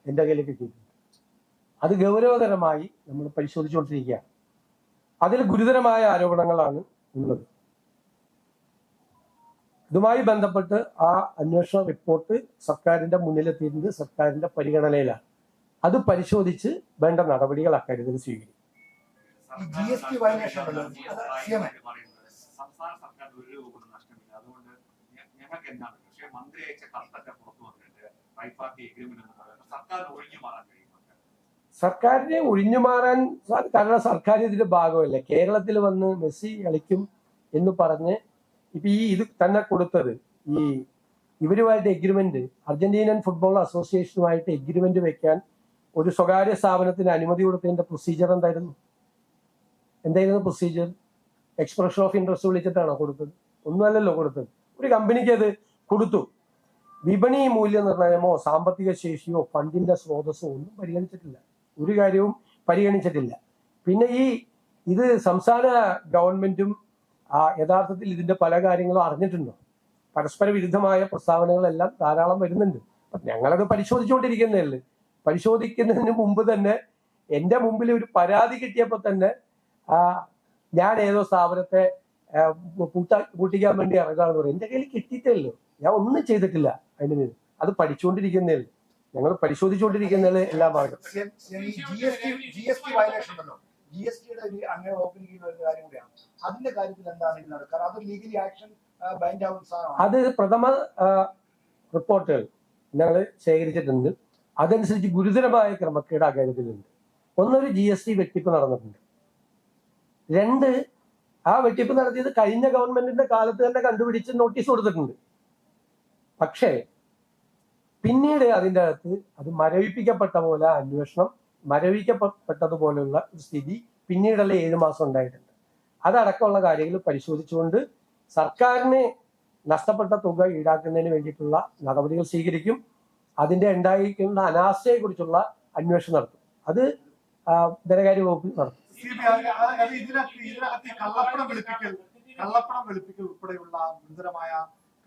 എൻ്റെ കയ്യിൽ കിട്ടിയിട്ടുണ്ട്. അത് ഗൗരവതരമായി നമ്മൾ പരിശോധിച്ചുകൊണ്ടിരിക്കുകയാണ്. അതിൽ ഗുരുതരമായ ആരോപണങ്ങളാണ് ഉള്ളത്. ഇതുമായി ബന്ധപ്പെട്ട് ആ അന്വേഷണ റിപ്പോർട്ട് സർക്കാരിന്റെ മുന്നിലെത്തിയിട്ടുണ്ട്, സർക്കാരിന്റെ പരിഗണനയിലാണ്. അത് പരിശോധിച്ച് വേണ്ട നടപടികൾ അക്കാര്യത്തിൽ സ്വീകരിക്കും. സർക്കാരിനെ ഒഴിഞ്ഞു മാറാൻ കാരണം സർക്കാർ ഇതിന്റെ ഭാഗമല്ല. കേരളത്തിൽ വന്ന് മെസ്സി കളിക്കും എന്ന് പറഞ്ഞ് ഇപ്പൊ ഇത് തന്നെ കൊടുത്തത് ഇവരുമായിട്ട് എഗ്രിമെന്റ്, അർജന്റീനൻ ഫുട്ബോൾ അസോസിയേഷനുമായിട്ട് എഗ്രിമെന്റ് വെക്കാൻ ഒരു സ്വകാര്യ സ്ഥാപനത്തിന് അനുമതി കൊടുത്തതിന്റെ പ്രൊസീജിയർ എന്തായിരുന്നു പ്രൊസീജിയർ? എക്സ്പ്രഷൻ ഓഫ് ഇൻട്രസ്റ്റ് വിളിച്ചിട്ടാണോ കൊടുത്തത്? ഒന്നുമല്ലല്ലോ കൊടുത്തത്. ഒരു കമ്പനിക്ക് അത് കൊടുത്തു. വിപണി മൂല്യനിർണ്ണയമോ സാമ്പത്തിക ശേഷിയോ ഫണ്ടിന്റെ സ്രോതസ്സോ ഒന്നും പരിഗണിച്ചിട്ടില്ല, ഒരു കാര്യവും പരിഗണിച്ചിട്ടില്ല. പിന്നെ ഇത് സംസ്ഥാന ഗവൺമെന്റും യഥാർത്ഥത്തിൽ ഇതിന്റെ പല കാര്യങ്ങളും അറിഞ്ഞിട്ടുണ്ടോ? പരസ്പര വിരുദ്ധമായ പ്രസ്താവനകളെല്ലാം ധാരാളം വരുന്നുണ്ട്. ഞങ്ങളത് പരിശോധിച്ചുകൊണ്ടിരിക്കുന്നതല്ലേ. പരിശോധിക്കുന്നതിന് മുമ്പ് തന്നെ എൻ്റെ മുമ്പിൽ ഒരു പരാതി കിട്ടിയപ്പോൾ തന്നെ ഞാൻ ഏതോ സ്ഥാപനത്തെ പൂട്ടിക്കാൻ വേണ്ടി ഇറങ്ങാന്ന് പറയും. എൻ്റെ കയ്യിൽ കിട്ടിയിട്ടല്ലോ, ഞാൻ ഒന്നും ചെയ്തിട്ടില്ല. അതിന് അത് പഠിച്ചുകൊണ്ടിരിക്കുന്നതല്ലേ, ഞങ്ങൾ പരിശോധിച്ചുകൊണ്ടിരിക്കുന്നതല്ലേ എല്ലാ മാർഗം. അത് പ്രഥമ റിപ്പോർട്ടുകൾ ഞങ്ങൾ ശേഖരിച്ചിട്ടുണ്ട്. അതനുസരിച്ച് ഗുരുതരമായ ക്രമക്കേട് അക്കാര്യത്തിലുണ്ട്. ഒന്നൊരു GST വെട്ടിപ്പ് നടന്നിട്ടുണ്ട്. 2, ആ വെട്ടിപ്പ് നടത്തിയത് കഴിഞ്ഞ ഗവൺമെന്റിന്റെ കാലത്ത് തന്നെ കണ്ടുപിടിച്ച് നോട്ടീസ് കൊടുത്തിട്ടുണ്ട്. പക്ഷേ പിന്നീട് അതിൻ്റെ അകത്ത് അത് മരവിപ്പിക്കപ്പെട്ട പോലെ അന്വേഷണം മരവിക്കപ്പെട്ടതുപോലെയുള്ള ഒരു സ്ഥിതി പിന്നീടുള്ള 7 മാസം ഉണ്ടായിട്ടുണ്ട്. അതടക്കമുള്ള കാര്യങ്ങൾ പരിശോധിച്ചുകൊണ്ട് സർക്കാരിന് നഷ്ടപ്പെട്ട തുക ഈടാക്കുന്നതിന് വേണ്ടിയിട്ടുള്ള നടപടികൾ സ്വീകരിക്കും. അതിന്റെ ഉണ്ടായിരിക്കുന്ന അനാസ്ഥയെ കുറിച്ചുള്ള അന്വേഷണം നടത്തും. അത് ധനകാര്യ വകുപ്പിൽ നടത്തും. കള്ളപ്പണം വെളുപ്പിക്കൽ ഉൾപ്പെടെയുള്ള ഗുരുതരമായ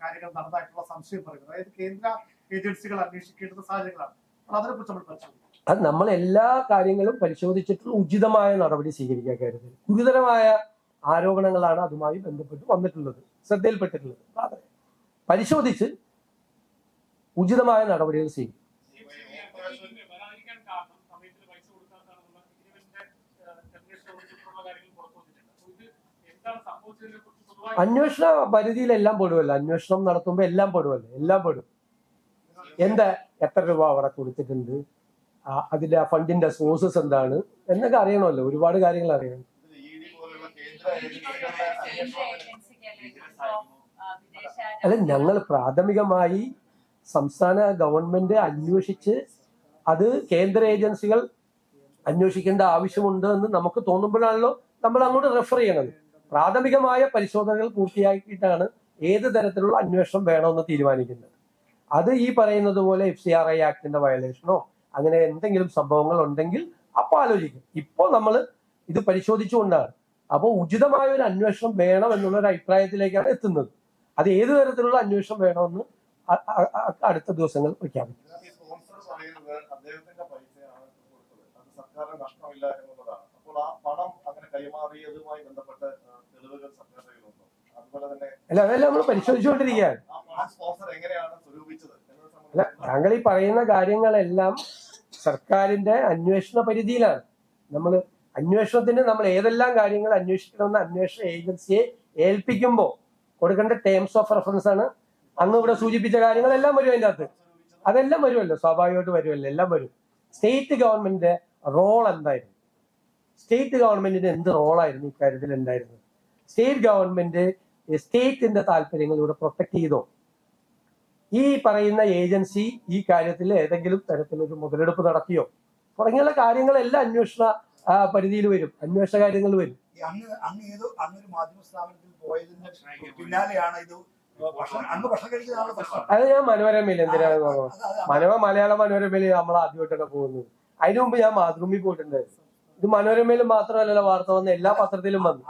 കാര്യങ്ങൾ നടന്നതായിട്ടുള്ള സംശയം പറയുന്നത്, അതായത് കേന്ദ്ര ഏജൻസികൾ അന്വേഷിക്കേണ്ടുന്ന സാഹചര്യങ്ങളാണ്. അതിനെക്കുറിച്ച് നമ്മൾ പരിശോധിക്കും. അത് നമ്മൾ എല്ലാ കാര്യങ്ങളും പരിശോധിച്ചിട്ടുള്ള ഉചിതമായ നടപടി സ്വീകരിക്കാൻ കാര്യത്തിൽ ഗുരുതരമായ ആരോപണങ്ങളാണ് അതുമായി ബന്ധപ്പെട്ട് വന്നിട്ടുള്ളത്, ശ്രദ്ധയിൽപ്പെട്ടിട്ടുള്ളത്. അതെ, പരിശോധിച്ച് ഉചിതമായ നടപടികൾ സ്വീകരിക്കും. അന്വേഷണ പരിധിയിലെല്ലാം പെടുമല്ലോ. അന്വേഷണം നടത്തുമ്പോൾ എല്ലാം പെടും. എത്ര രൂപ അവിടെ കൊടുത്തിട്ടുണ്ട്, അതിന്റെ ഫണ്ടിന്റെ സോഴ്സസ് എന്താണ് എന്നൊക്കെ അറിയണമല്ലോ. ഒരുപാട് കാര്യങ്ങൾ അറിയണം. അല്ല, ഞങ്ങൾ പ്രാഥമികമായി സംസ്ഥാന ഗവൺമെന്റ് അന്വേഷിച്ച് അത് കേന്ദ്ര ഏജൻസികൾ അന്വേഷിക്കേണ്ട ആവശ്യമുണ്ട് എന്ന് നമുക്ക് തോന്നുമ്പോഴാണല്ലോ നമ്മൾ അങ്ങോട്ട് റെഫർ ചെയ്യണത്. പ്രാഥമികമായ പരിശോധനകൾ പൂർത്തിയാക്കിയിട്ടാണ് ഏത് തരത്തിലുള്ള അന്വേഷണം വേണമെന്ന് തീരുമാനിക്കുന്നത്. അത് ഈ പറയുന്നത് പോലെ FCRI ആക്ടിന്റെ വയലേഷനോ അങ്ങനെ എന്തെങ്കിലും സംഭവങ്ങൾ ഉണ്ടെങ്കിൽ അപ്പോൾ ആലോചിക്കും. ഇപ്പോൾ നമ്മൾ ഇത് പരിശോധിച്ചുകൊണ്ടാണ്. അപ്പോൾ ഉചിതമായ ഒരു അന്വേഷണം വേണം എന്നുള്ള ഒരു അഭിപ്രായത്തിലേക്കാണ് എത്തുന്നത്. അത് ഏത് തരത്തിലുള്ള അന്വേഷണം വേണമെന്ന് അടുത്ത ദിവസങ്ങൾ പ്രഖ്യാപിക്കും. അല്ല, അതെല്ലാം നമ്മൾ പരിശോധിച്ചുകൊണ്ടിരിക്കുകയാണ്. അല്ല, താങ്കൾ ഈ പറയുന്ന കാര്യങ്ങളെല്ലാം സർക്കാരിന്റെ അന്വേഷണ പരിധിയിലാണ്. അന്വേഷണത്തിന് നമ്മൾ ഏതെല്ലാം കാര്യങ്ങൾ അന്വേഷിക്കണമെന്ന് അന്വേഷണ ഏജൻസിയെ ഏൽപ്പിക്കുമ്പോൾ കൊടുക്കേണ്ട ടേംസ് ഓഫ് റെഫറൻസ് ആണ് അങ്ങ് ഇവിടെ സൂചിപ്പിച്ച കാര്യങ്ങളെല്ലാം വരും അതിൻ്റെ അകത്ത്. അതെല്ലാം വരുമല്ലോ, സ്വാഭാവികമായിട്ട് വരുമല്ലോ, എല്ലാം വരും. സ്റ്റേറ്റ് ഗവൺമെന്റിന്റെ റോൾ എന്തായിരുന്നു? സ്റ്റേറ്റ് ഗവൺമെന്റിന് എന്ത് റോളായിരുന്നു ഇക്കാര്യത്തിൽ ഉണ്ടായിരുന്നത്? സ്റ്റേറ്റ് ഗവൺമെന്റ് സ്റ്റേറ്റിന്റെ താല്പര്യങ്ങൾ ഇവിടെ പ്രൊട്ടക്ട് ചെയ്തോ? ഈ പറയുന്ന ഏജൻസി ഈ കാര്യത്തിൽ ഏതെങ്കിലും തരത്തിലൊരു മുതലെടുപ്പ് നടത്തിയോ? തുടങ്ങിയുള്ള കാര്യങ്ങളെല്ലാം അന്വേഷണ പരിധിയിൽ വരും, അന്വേഷണ കാര്യങ്ങൾ വരും. അത് ഞാൻ മനോരമയിൽ എന്തിനാണെന്ന് പറഞ്ഞു. മലയാള മനോരമയിൽ നമ്മൾ ആദ്യമായിട്ടാണ് പോകുന്നത്. അതിനു മുമ്പ് ഞാൻ മാതൃഭൂമി പോയിട്ടുണ്ടായിരുന്നു. ഇത് മനോരമയിൽ മാത്രമല്ല വാർത്ത വന്ന എല്ലാ പത്രത്തിലും വന്നു.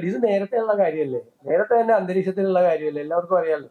ഇത് നേരത്തെ ഉള്ള കാര്യമല്ലേ, നേരത്തെ തന്നെ അന്തരീക്ഷത്തിലുള്ള കാര്യമല്ലേ, എല്ലാവർക്കും അറിയാലോ.